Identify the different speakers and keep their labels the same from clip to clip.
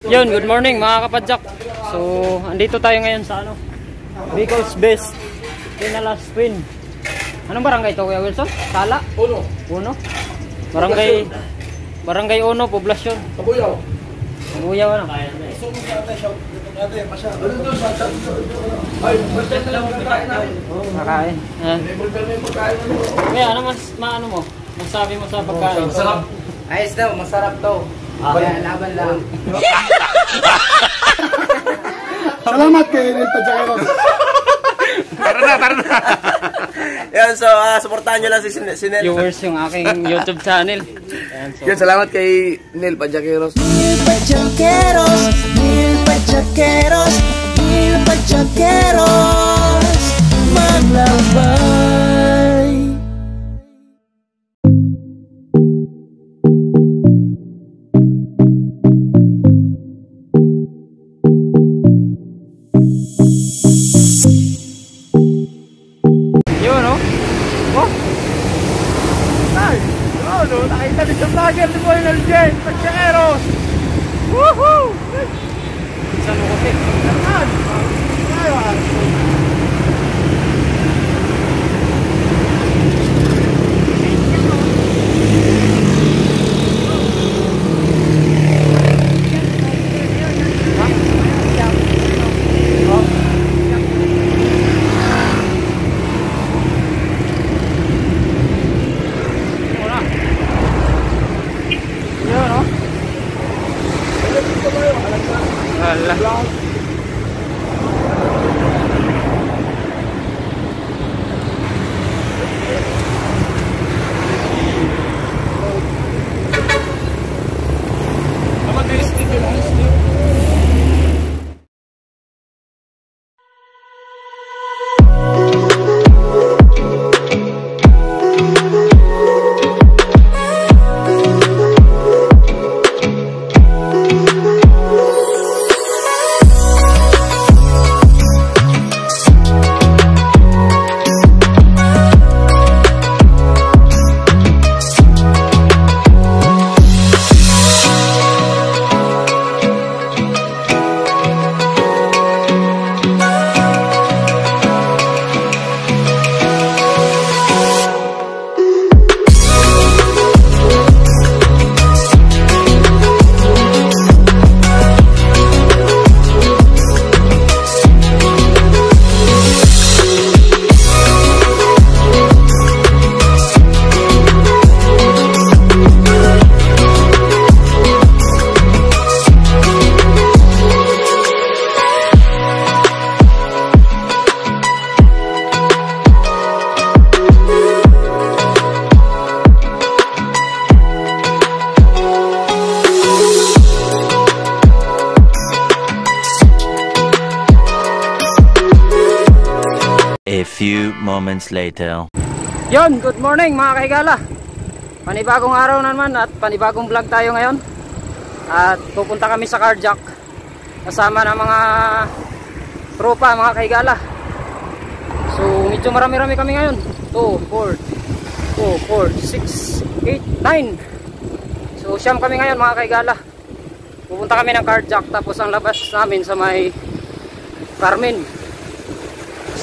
Speaker 1: Yun, good morning mga kapadyak. So, andito tayo ngayon sa ano, Bicol's Best Pinalas Twin. Anong barangay ito, Kuya Wilson? Sala? Uno. Barangay Uno, Poblasyon. Kabuyaw. Kabuyaw ano? Makain. Kuya, ano maano mo? Masabi mo sa pagkain?
Speaker 2: Masarap. Ayos daw, masarap to. Kaya laban lang.
Speaker 3: Salamat kay Neil Padjakeros.
Speaker 2: Tara na. Yan, so supportahan nyo lang si Neil.
Speaker 1: Viewers yung aking YouTube channel. Ayan, so.
Speaker 2: Yan, salamat kay Neil Padjakeros.
Speaker 4: Neil Padjakeros, maglabay.
Speaker 1: Yun, no? Oh! Ay! Oh, no? Nakita din sa vlogger ni Boy Naljen! Padjakeros! Woohoo! Saan mo kasi? Saan? Ayun!
Speaker 5: A few moments later.
Speaker 1: Yun, good morning mga kaigala. Panibagong araw na naman at panibagong vlog tayo ngayon. At pupunta kami sa Carjack kasama ng mga tropa mga kaigala. So medyo marami-rami kami ngayon. 2, 4, 6, 8, 9. So siyam kami ngayon mga kaigala. Pupunta kami ng Carjack, tapos ang labas namin sa may Carmen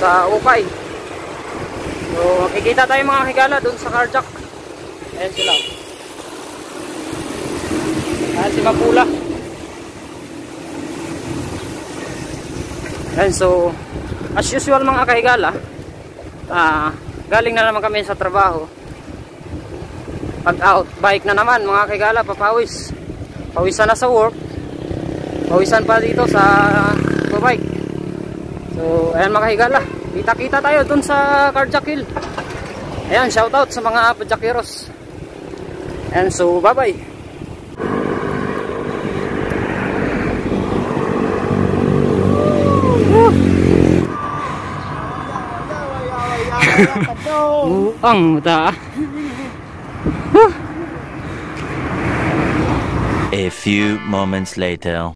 Speaker 1: sa Upay. So makikita tayo mga kaigala dun sa Carjack. Ayan sila. Ayan si Mapula. Ayan, so as usual mga kaigala, galing na naman kami sa trabaho. Pag out, bike na naman mga kaigala, papawis. Pawisan na sa work, pawisan pa dito sa bike. So ayan mga kaigala, kita-kita tayo dun sa Carjack Hill. Ayan, shoutout sa mga Padjakeros. And so bye bye. Ang mata.
Speaker 5: A few moments later.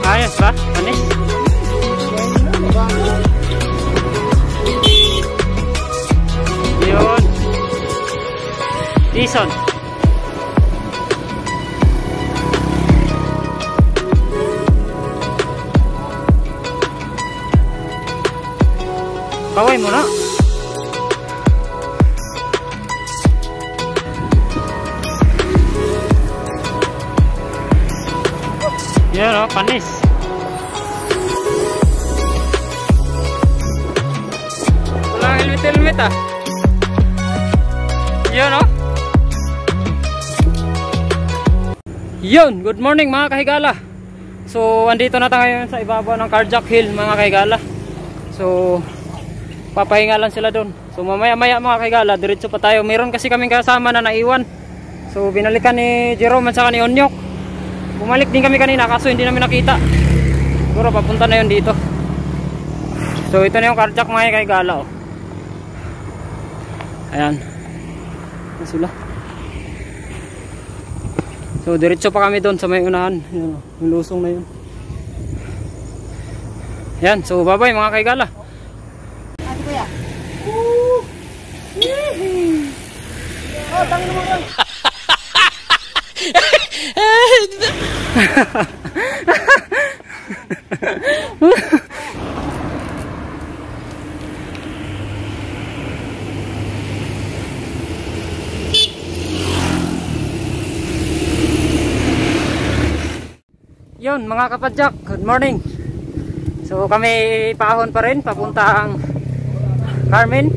Speaker 1: Ayos ba? Manis? Yun. Dison. Kaway mo na. Yan o, panis. Walang helmet ah. Yan o. Yun, good morning mga kahigala. So, andito na tayo ngayon sa ibabaw ng Carjack Hill mga kahigala. So, papahinga lang sila doon. So, mamaya-maya mga kahigala, diretso pa tayo. Meron kasi kaming kasama na naiwan. So, binalikan ni Jerome at saka ni Onyok. Bumalik din kami kanina kaso hindi namin nakita. Siguro papunta na yun dito. So ito na yung Carjack mga kahigala oh. Ayan. Ayan sila. So diretso pa kami doon sa may unahan. Ayan, yung lusong na yun. Ayan. So bye bye mga kahigala.
Speaker 3: Ano kuya? Oh, tangin mo yan.
Speaker 1: Yun mga kapadyak, good morning. So kami paahon pa rin papuntang Carmen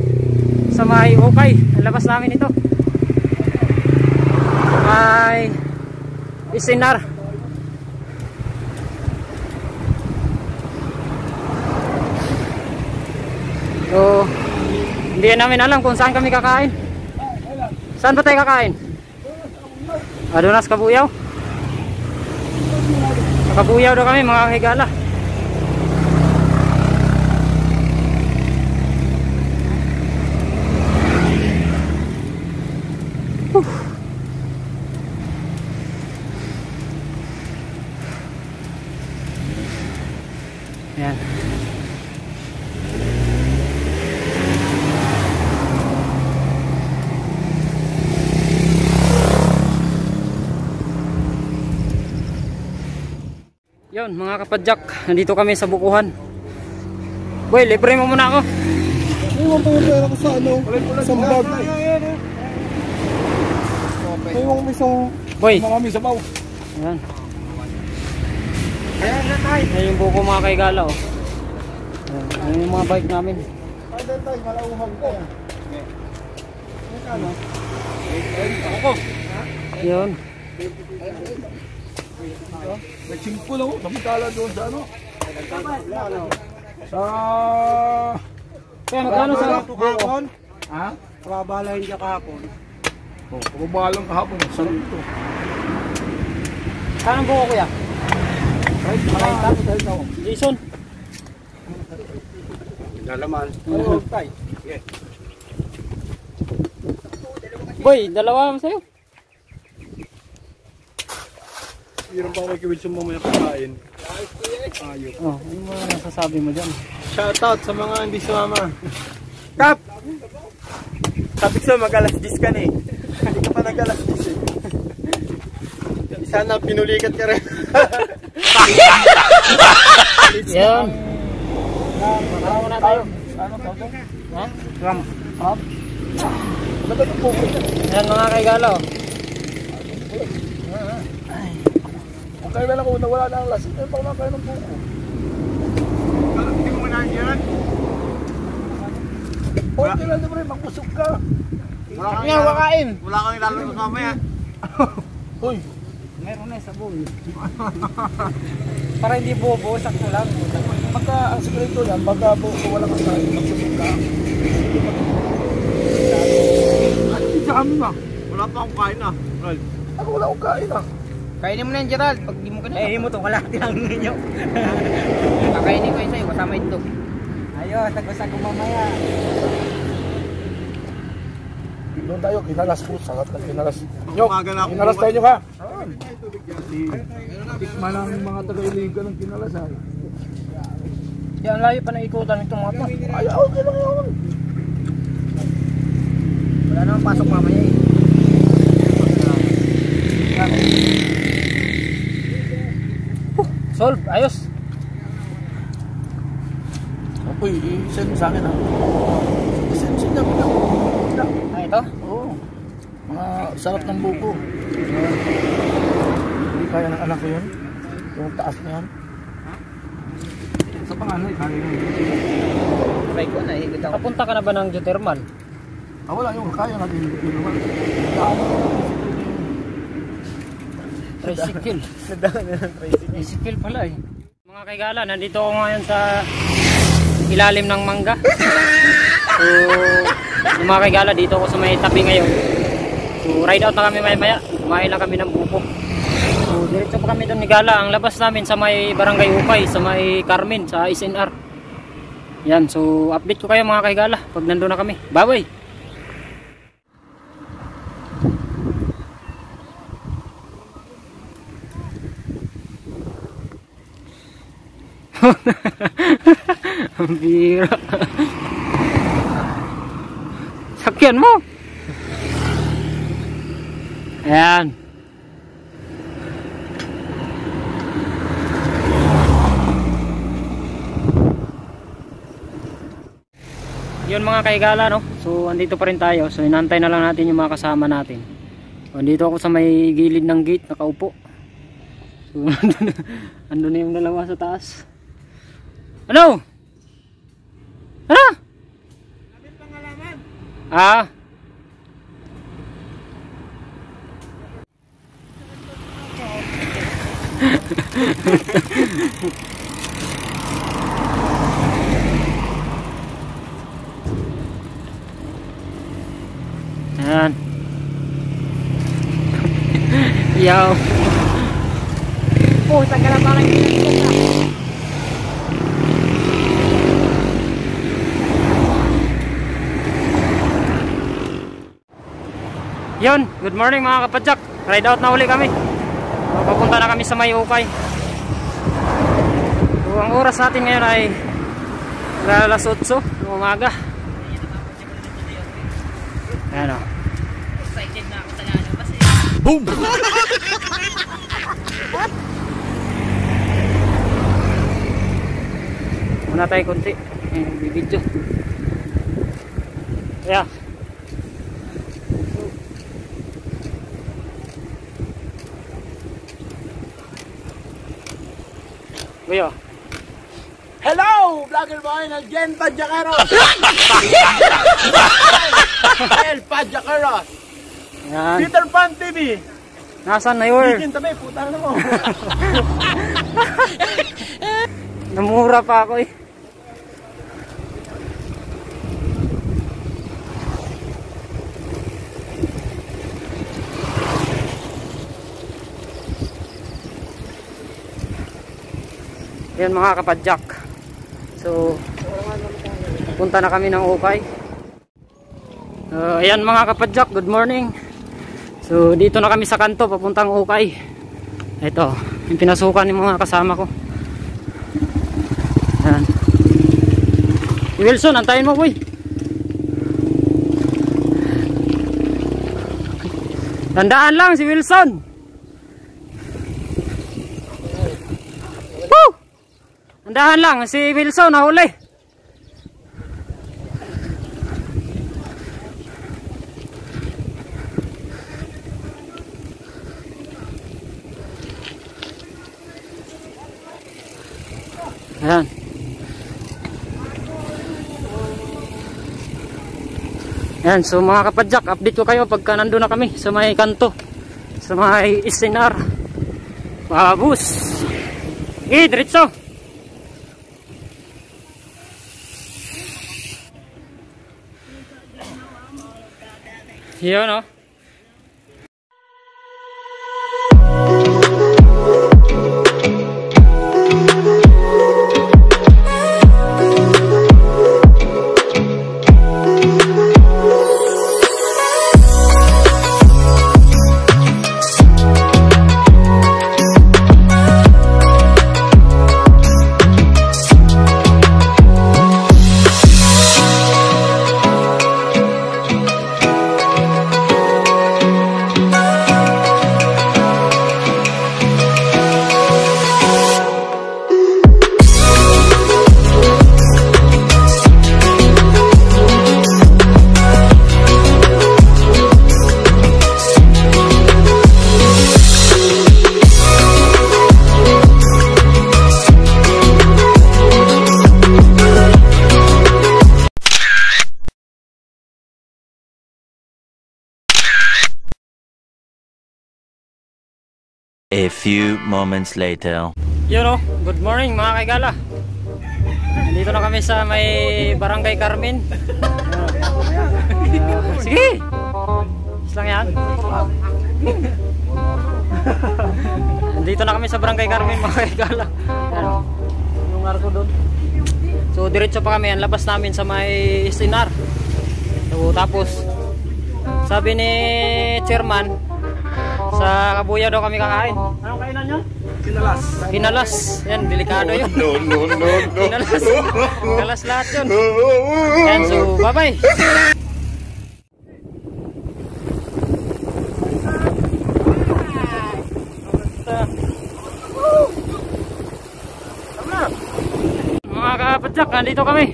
Speaker 1: sa may Okay. Ang labas namin ito may Isinar. So hindi namin alam kung saan kami kakain. Saan ba tayo kakain? Adonas Kabuyaw. Kabuyaw daw kami mga kahigala. Yan. Yun mga kapadyak, nandito kami sa bukuhan. Boy, libre mo muna ako.
Speaker 3: Iwan pa yung pera ko sa ano, isang bag. Iwan ko isang
Speaker 1: Boy.
Speaker 3: marami sa baw.
Speaker 1: Ayan. Ayan yung buko mga kahigala oh. Ayan yung mga bike namin.
Speaker 3: Ay, tayo, malauhang ko. Ano?
Speaker 1: Ako. Yun.
Speaker 3: Nagsimpo lang ako, samantala doon sa ano? Sa...
Speaker 1: Kaya magkano sa
Speaker 3: kahapon? Ha?
Speaker 2: Pabalahin niya kahapon.
Speaker 3: Oh, pababalang kahapon. Sarap ito.
Speaker 1: Kano buko kuya?
Speaker 3: Kahit tapos dahil ako.
Speaker 1: Jason.
Speaker 2: Lalaman.
Speaker 3: Ano, tay?
Speaker 1: Boy, dalawa mo sa'yo.
Speaker 3: Meron pa ako kay Wilson mamaya pagkain. Ayok.
Speaker 1: Oh, ano mo nasasabi mo dyan?
Speaker 3: Shoutout sa mga hindi sumama. Kap! Sabi ko mag-alas 10 ka na eh. Hindi ka pa nag-alas 10 eh. Sana pinulikat ka rin.
Speaker 1: Yan. Marami na tayo.
Speaker 3: Ano pa ito?
Speaker 1: Ha? Ram.
Speaker 3: Hop? Ano ba ito po?
Speaker 1: Yan mga kaigala oh.
Speaker 3: Kung kayo lang kung nawala na ang lasit, ayun pa kayo ng buko. Hindi mo na yan. Okay lang naman rin, magpusog ka.
Speaker 2: Wala kang
Speaker 1: Nga, wakain.
Speaker 2: Wala kang ilalaro sa mamaya.
Speaker 3: Uy,
Speaker 1: Meron na sa buhay. Para hindi bobo, sakto lang.
Speaker 3: pagka ang sekreto yan, pagka buko wala kang kain, magpusog ka. At sa amin ba? Wala pa akong kain ah. Well,
Speaker 2: Ako wala akong kain ah.
Speaker 1: Kainin mo na yan, Gerald. Pag di mo ka na. Eh, mo to. Wala tinang ninyo. Kakainin ko yun sa'yo. Kasama ito. Ayos, tagbasan ko mamaya.
Speaker 2: Doon tayo, kinalas po. Sangat na kinalas. Nyok,
Speaker 3: umaga na ako
Speaker 2: kinalas
Speaker 3: bukas.
Speaker 2: tayo Nyok ha.
Speaker 3: Tikman ang mga taga-iligan ng kinalasan.
Speaker 1: Yan, layo pa na ikutan itong mga to.
Speaker 2: Ay, okay lang yun.
Speaker 1: Wala namang pasok mamaya eh. Solve, ayos.
Speaker 2: Uy, i-send mo sa akin ha. I-send niya mo na.
Speaker 1: Ah, ito?
Speaker 2: Oo. Mga sarap ng buko. Hindi kaya ng anak ko yun. Yung taas na yan.
Speaker 3: Sa pangalan, kaya yun.
Speaker 1: Try ko na, higit ako. Kapunta ka na ba ng geothermal?
Speaker 2: Ah, wala yung kaya natin yung naman.
Speaker 1: Tricycle. Tricycle pala eh. Mga kaigala, nandito ako ngayon sa ilalim ng mangga. So, yung mga kaigala, dito ako sa may tabi ngayon. So, ride out na kami maya-maya. Kumain lang kami ng buko. So, diretso pa kami doon ni Gala. Ang labas namin sa may Barangay Ukay, sa may Carmen, sa SNR. Yan, so update ko kayo mga kaigala pag nandun na kami. Bye-bye! Ang bira. Sakyan mo. Ayan. Yun mga kaigala no. So andito pa rin tayo. So inantay na lang natin yung mga kasama natin. So, andito ako sa may gilid ng gate nakaupo. So andun na yung dalawa sa taas. Ano? Ano? Ah. Ayan. Yo. Oh, tagal na parang ginagawa na. Yun, good morning mga kapadyak. Ride out na uli kami. So, papunta na kami sa may Ukay. So, ang oras natin ngayon ay alas 8 ng umaga. Ayan o. Excited na ako talaga kasi. Boom! Muna tayo konti. Bibidyo. Yeah. Kuya.
Speaker 3: Hello! Vlogger boy ng Jen Padjacaros! El Padjacaros!
Speaker 1: Yan.
Speaker 3: Peter Pan TV!
Speaker 1: Nasaan na yun?
Speaker 3: Jen tabi, puta na mo!
Speaker 1: Namura pa ako eh. Yan mga kapadyak. So punta na kami ng Ukay. Ayan mga kapadyak, good morning. So dito na kami sa kanto papuntang Ukay. Ito yung pinasukan ng mga kasama ko. Ayan. Wilson, antayin mo boy. Tandaan lang si Wilson. Woo! Tandaan lang si Wilson nahuli. Ayan. Ayan, so mga kapadyak, update ko kayo pagka nandun na kami sa may kanto, sa may SNR. Babus. Diretso. Yun o.
Speaker 5: A few moments later.
Speaker 1: Yun o, good morning mga kaigala. Dito na kami sa may Barangay Carmen. Sige! Is lang yan. Dito na kami sa Barangay Carmen mga kaigala. Ano? Yung arko doon. So diretso pa kami, ang labas namin sa may Sinar. So tapos sabi ni chairman, sa Kabuyaw daw kami kakain. Anong kainan nyo?
Speaker 3: Kinalas.
Speaker 1: Kinalas. Yan, delikado yun.
Speaker 3: No.
Speaker 1: Kinalas. Kinalas lahat yun. Yan, so bye-bye. Mga kapadyak, nandito kami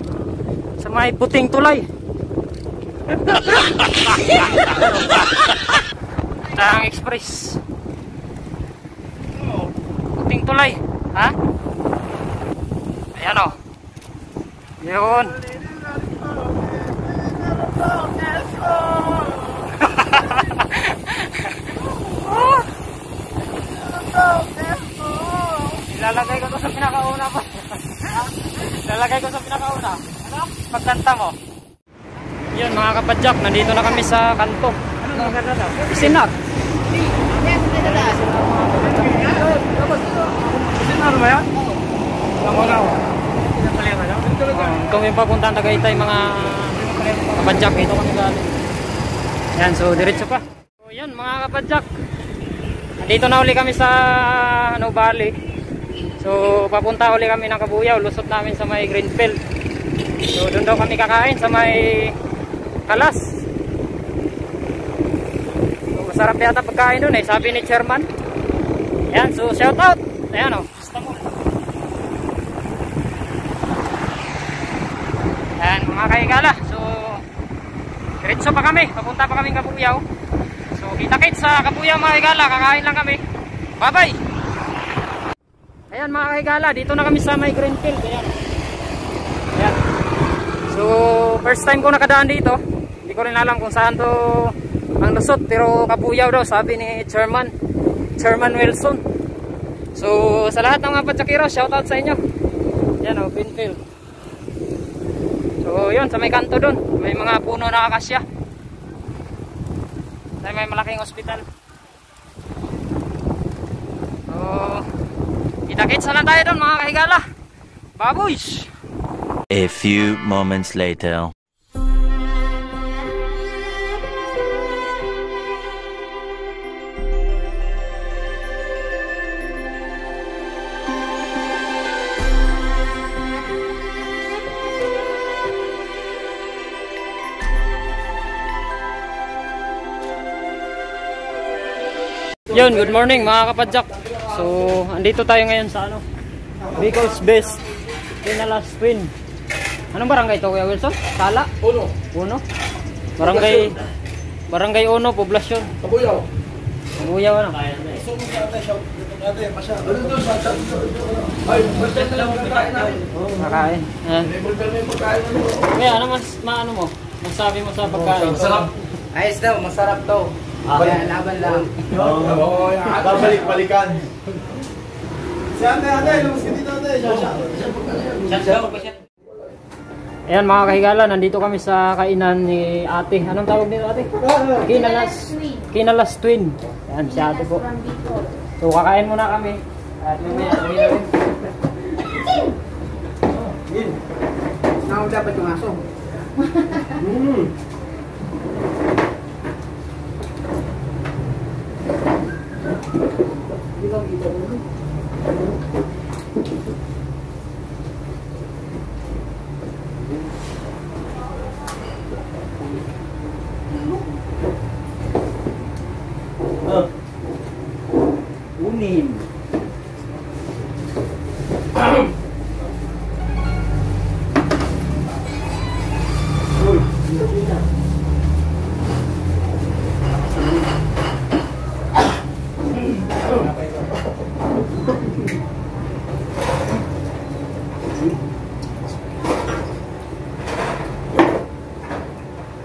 Speaker 1: sa may puting tulay. Tang Express. Puting tulay. Ha? Ayan o. Yun. Ilalagay ko to sa pinakauna pa. Ilalagay ko sa pinakauna. Ano? Pagkanta mo. Yun mga kapadyak, nandito na kami sa kanto. Ano maganda daw? Isinar. Isinar ba yan? Langaw. Kung yung papuntaan Tagaytay mga kapadyak, ito kami galing. Yan, so diretso pa. So yun mga kapadyak, nandito na uli kami sa Bali. So papunta uli kami ng Kabuyaw, lusot namin sa may Greenfield. So doon daw kami kakain sa may Kalas. So, masarap yata pagkain doon eh, sabi ni chairman. Ayan, so shout out. Ayan o, ayan mga kaigala. So diretso pa kami, papunta pa kami Kabuyaw. So kita-kits sa Kabuyaw mga kaigala, kakain lang kami. Bye bye. Ayan mga kaigala, dito na kami sa may Greenfield. Ayan. Ayan. So first time ko nakadaan dito. Hindi ko rin alam kung saan to ang lusot, pero Kabuyaw daw sabi ni Chairman Wilson. So sa lahat ng mga patsakiro, shoutout sa inyo. Yan o, Greenfield. So yun, sa may kanto dun, may mga puno na akasya. May malaking ospital. So kita-kits na lang tayo dun mga kahigala. Baboys!
Speaker 5: A few moments later.
Speaker 1: Yun, good morning mga kapadyak. So, andito tayo ngayon sa Bicol's Best Kinalas Twin. Anong barangay ito Kuya Wilson? Sala? Uno. Barangay Uno, Poblasyon. Kabuyaw ano? Kakain. Kuya, ano mo? Masabi mo sa pagkain?
Speaker 2: Masarap. Ayos daw, masarap to. Kaya laban lang.
Speaker 3: Babalik-balikan. Si ate, lumus ka dito ate.
Speaker 1: Ayan mga kahigala, nandito kami sa kainan ni ate. Anong tawag nito ate? Kinalas Twin. Ayan si ate po. So kakain muna kami. At mamaya
Speaker 2: Saan dapat yung aso?
Speaker 3: Unim.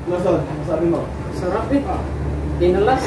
Speaker 3: Nasaan? Masabi mo?
Speaker 1: sarap eh. Kinalas.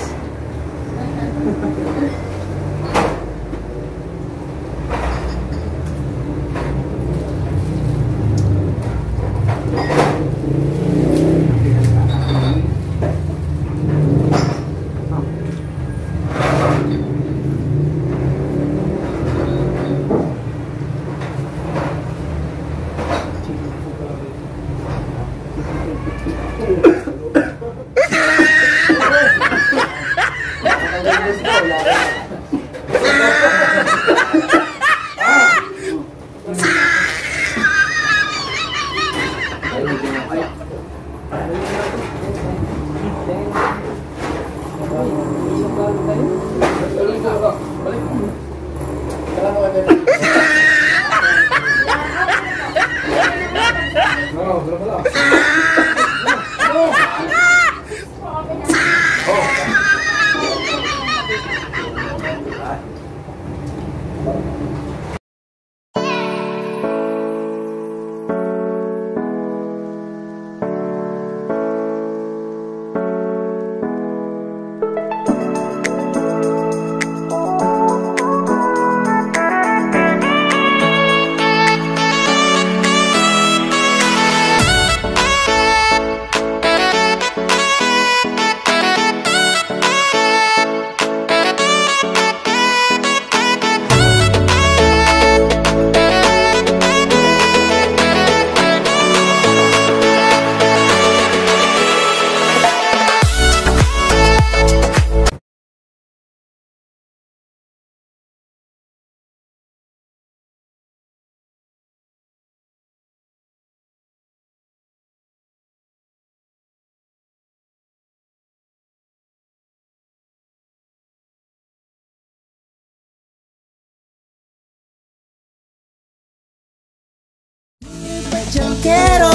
Speaker 4: Quiero